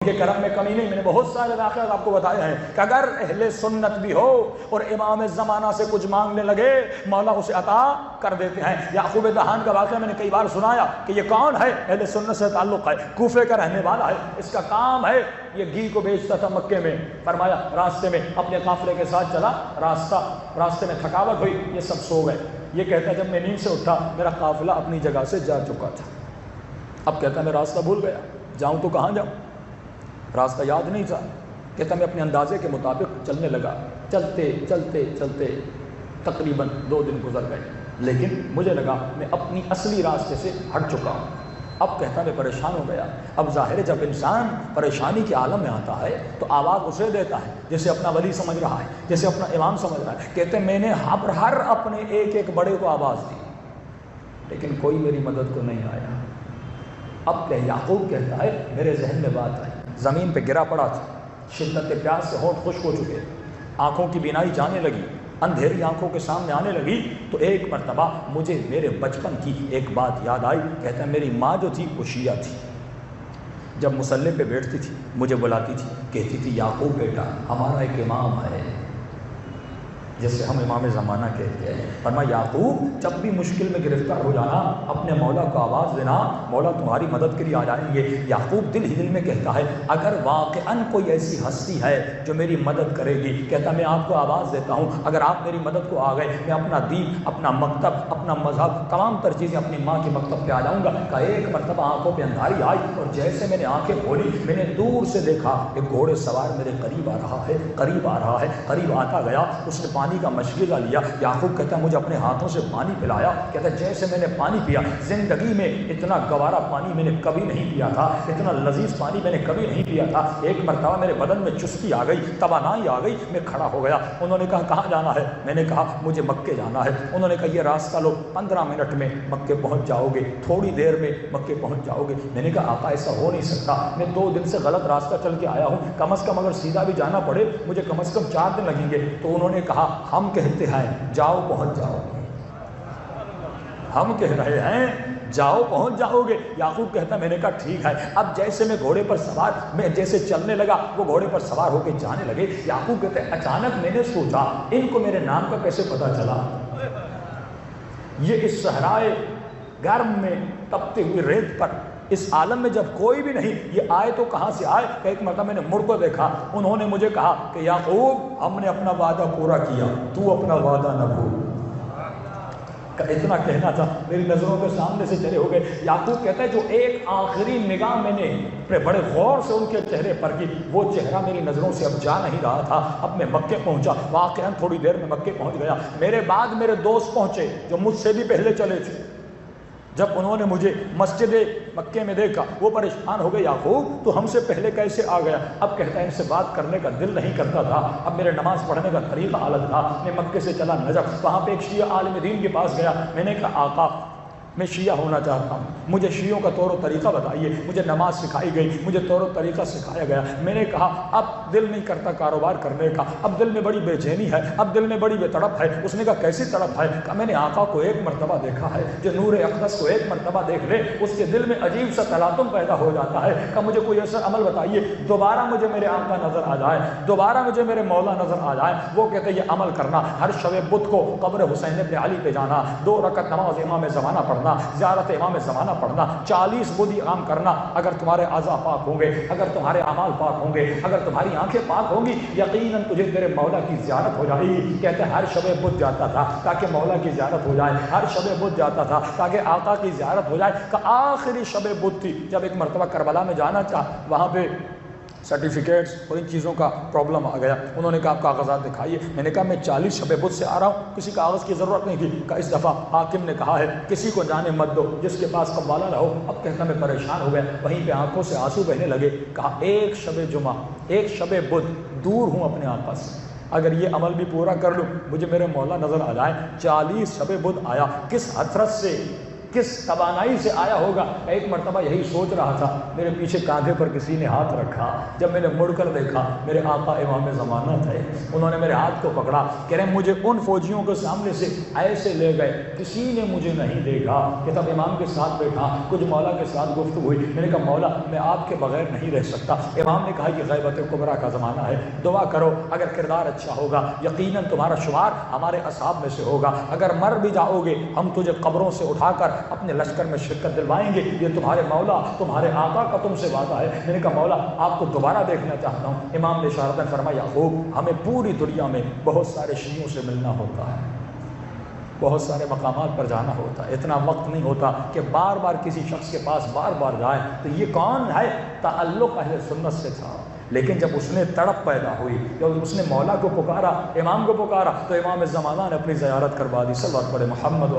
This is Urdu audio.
کہ کرم میں کمی نہیں. میں نے بہت سارے واقعات آپ کو بتائے ہیں کہ اگر اہل سنت بھی ہو اور امام زمانہ سے کچھ مانگنے لگے مولا اسے عطا کر دیتے ہیں. یعقوب دہان کا واقعہ میں نے کئی بار سنایا کہ یہ کون ہے, اہل سنت سے تعلق ہے, کوفے کا رہنے والا ہے, اس کا کام ہے یہ گھی کو بیچتا تھا مکے میں. فرمایا راستے میں اپنے قافلے کے ساتھ چلا, راستے میں تھکاوٹ ہوئی, یہ سب سو گئے. یہ کہتا ہے جب میں نیند سے اٹھا میرا قافلہ اپنی جگہ سے جا چکا تھا. اب کہتا ہے میں راستہ بھول گیا, جاؤں تو کہاں جاؤں, راستہ یاد نہیں تھا. کہتا میں اپنے اندازے کے مطابق چلنے لگا. چلتے چلتے چلتے تقریباً 2 دن گزر گئے, لیکن مجھے لگا میں اپنی اصلی راستے سے ہٹ چکا ہوں. اب کہتا میں پریشان ہو گیا. اب ظاہر ہے جب انسان پریشانی کے عالم میں آتا ہے تو آواز اسے دیتا ہے جیسے اپنا ولی سمجھ رہا ہے, جیسے اپنا امام سمجھ رہا ہے. کہتے میں نے ہر اپنے ایک بڑے کو آواز دی, لیکن کوئی میری مدد کو نہیں آیا. اب یعقوب کہتا ہے میرے ذہن میں بات آئی, زمین پہ گرا پڑا تھا, شدت پیاس سے ہونٹ خشک ہو چکے, آنکھوں کی بینائی جانے لگی, اندھیری آنکھوں کے سامنے آنے لگی. تو ایک مرتبہ مجھے میرے بچپن کی ایک بات یاد آئی. کہتا ہے میری ماں جو تھی وہ شیعہ تھی. جب مصلی پہ بیٹھتی تھی مجھے بلاتی تھی, کہتی تھی یعقوب بیٹا ہمارا ایک امام ہے, جیسے ہم امام زمانہ کہتے ہیں. فرمایا یعقوب جب بھی مشکل میں گرفتار ہو جانا اپنے مولا کو آواز دینا, مولا تمہاری مدد کے لیے آ جائیں گے. یعقوب دل ہی دل میں کہتا ہے اگر واقعاً کوئی ایسی ہستی ہے جو میری مدد کرے گی, کہتا میں آپ کو آواز دیتا ہوں, اگر آپ میری مدد کو آ گئے میں اپنا دین, اپنا مکتب, اپنا مذہب, تمام تر چیزیں اپنی ماں کے مکتب پہ آ جاؤں گا. کہ ایک مرتبہ آنکھوں پہ اندھاری آئی اور جیسے میں نے آنکھیں کھولی میں نے دور سے دیکھا ایک گھوڑے سوار میرے قریب آ رہا ہے, قریب آ رہا ہے. قریب آتا گیا, اس نے پانی کا مشغلہ لیا. یعقوب کہتا ہے مجھے اپنے ہاتھوں سے پانی پلایا. کہتا ہے جیسے میں نے پانی پیا, زندگی میں اتنا گوارا پانی میں نے کبھی نہیں پیا تھا, اتنا لذیذ پانی میں نے کبھی نہیں پیا تھا. ایک مرتبہ میرے بدن میں چستی آ گئی, توانائی آ گئی, میں کھڑا ہو گیا. انہوں نے کہا کہاں جانا ہے؟ میں نے کہا مجھے مکے جانا ہے. انہوں نے کہا یہ راستہ لو, 15 منٹ میں مکے پہنچ جاؤ گے, تھوڑی دیر میں مکے پہنچ جاؤ گے. میں نے کہا آقا ایسا ہو نہیں سکتا, میں 2 دن سے غلط راستہ چل کے آیا ہوں, کم از کم اگر سیدھا بھی جانا پڑے مجھے کم از کم 4 دن لگیں گے. تو انہوں نے کہا ہم کہتے ہیں جاؤ پہنچ جاؤ گے, ہم کہہ رہے ہیں جاؤ پہنچ جاؤ گے. یعقوب کہتا میں نے کہا ٹھیک ہے. اب جیسے میں گھوڑے پر سوار, میں جیسے چلنے لگا وہ گھوڑے پر سوار ہو کے جانے لگے. یعقوب کہتے ہیں اچانک میں نے سوچا ان کو میرے نام کا کیسے پتا چلا. یہ اس صحرائے گرم میں تپتے ہوئے ریت پر, اس عالم میں جب کوئی بھی نہیں, یہ آئے تو کہاں سے آئے. کہ ایک مرتبہ میں نے مڑ کو دیکھا, انہوں نے مجھے کہا کہ یعقوب ہم نے اپنا وعدہ پورا کیا, تو اپنا وعدہ نہ بھول. اتنا کہنا تھا, میری نظروں کے سامنے سے چلے ہو گئے. یعقوب کہتا ہے جو ایک آخری نگاہ میں نے اپنے بڑے غور سے ان کے چہرے پر کی, وہ چہرہ میری نظروں سے اب جا نہیں رہا تھا. اب میں مکے پہنچا, واقعاً تھوڑی دیر میں مکے پہنچ گیا. میرے بعد میرے دوست پہنچے جو مجھ سے بھی پہلے چلے تھے. جب انہوں نے مجھے مسجد مکے میں دیکھا وہ پریشان ہو گئے, یعقوب تو ہم سے پہلے کیسے آ گیا. اب کہتا ہے ان سے بات کرنے کا دل نہیں کرتا تھا, اب میرے نماز پڑھنے کا طریقہ الگ تھا. میں مکے سے چلا نجف, وہاں پہ ایک شیعہ عالم دین کے پاس گیا. میں نے کہا آقا میں شیعہ ہونا چاہتا ہوں, مجھے شیعوں کا طور و طریقہ بتائیے. مجھے نماز سکھائی گئی, مجھے طور و طریقہ سکھایا گیا. میں نے کہا اب دل نہیں کرتا کاروبار کرنے کا, اب دل میں بڑی بے چینی ہے, اب دل میں بڑی بے تڑپ ہے. اس نے کہا کیسی تڑپ ہے؟ کہا میں نے آقا کو ایک مرتبہ دیکھا ہے, جو نور اقدس کو ایک مرتبہ دیکھ لے اس کے دل میں عجیب سا تلاطم پیدا ہو جاتا ہے. کہ مجھے کوئی ایسا عمل بتائیے دوبارہ مجھے میرے آقا نظر آ جائے, دوبارہ مجھے میرے مولا نظر آ جائے. وہ کہتے یہ عمل کرنا, ہر شب بدھ کو قبر حسین ابن علی پہ جانا, 2 رکعت نماز امام زمانہ پڑھنا, زیارت امام زمانہ پڑھنا, 40 بدھ عام کرنا. اگر تمہارے اعضاء پاک ہوں گے, اگر تمہارے اعمال پاک ہوں گے, اگر تمہاری آنکھیں پاک ہوں گی, یقیناً تجھے تیرے مولا کی زیارت ہو جائے گی. کہتے ہیں ہر شب بدھ جاتا تھا تاکہ مولا کی زیارت ہو جائے, ہر شب بدھ جاتا تھا تاکہ آقا کی زیارت ہو جائے. کہ آخری شب بدھ تھی جب ایک مرتبہ کربلا میں جانا چاہا, وہاں پہ سرٹیفکیٹس اور ان چیزوں کا پرابلم آ گیا. انہوں نے کہا آپ کاغذات دکھائیے. میں نے کہا میں 40 شب بدھ سے آ رہا ہوں, کسی کاغذ کی ضرورت نہیں تھی. کہ اس دفعہ حاکم نے کہا ہے کسی کو جانے مت دو, جس کے پاس قوالا نہ ہو. اب کہتا میں پریشان ہو گیا, وہیں پہ آنکھوں سے آنسو بہنے لگے. کہا ایک شب جمعہ, ایک شب بدھ دور ہوں اپنے آقا سے, اگر یہ عمل بھی پورا کر لوں مجھے میرے مولا نظر آ جائے. 40 شب بدھ آیا, کس حسرت سے کس توانائی سے آیا ہوگا۔ ایک مرتبہ یہی سوچ رہا تھا، میرے پیچھے کاندھے پر کسی نے ہاتھ رکھا، جب میں نے مڑ کر دیکھا میرے آقا امام زمانہ تھے، انہوں نے میرے ہاتھ کو پکڑا، کہہ رہے مجھے ان فوجیوں کے سامنے سے ایسے لے گئے، کسی نے مجھے نہیں دیکھا کہ تب امام کے ساتھ بیٹھا، کچھ مولا کے ساتھ گفتگو ہوئی، میں نے کہا مولا میں آپ کے بغیر نہیں رہ سکتا۔ امام نے کہا یہ غیبت کبریٰ کا زمانہ ہے، دعا کرو اگر کردار اچھا ہوگا یقیناً تمہارا شمار ہمارے اصحاب میں سے ہوگا، اگر مر بھی جاؤ گے ہم تجھے قبروں سے اٹھا کر اپنے لشکر میں شرکت دلوائیں گے، یہ تمہارے مولا تمہارے آقا کا تم سے وعدہ ہے۔ میں نے کہا مولا آپ کو دوبارہ دیکھنا چاہتا ہوں۔ امام نے اشارتاً فرمایا یعقوب ہمیں پوری دنیا میں بہت سارے شیعوں سے ملنا ہوتا ہے، بہت سارے مقامات پر جانا ہوتا ہے، اتنا وقت نہیں ہوتا کہ بار بار کسی شخص کے پاس بار بار جائے۔ تو یہ کون ہے؟ تعلق اہل سنت سے تھا، لیکن جب اس نے تڑپ پیدا ہوئی، جب اس نے مولا کو پکارا، امام کو پکارا، تو امام زمانہ نے اپنی زیارت کروا دی۔ صلی اللہ علیہ محمد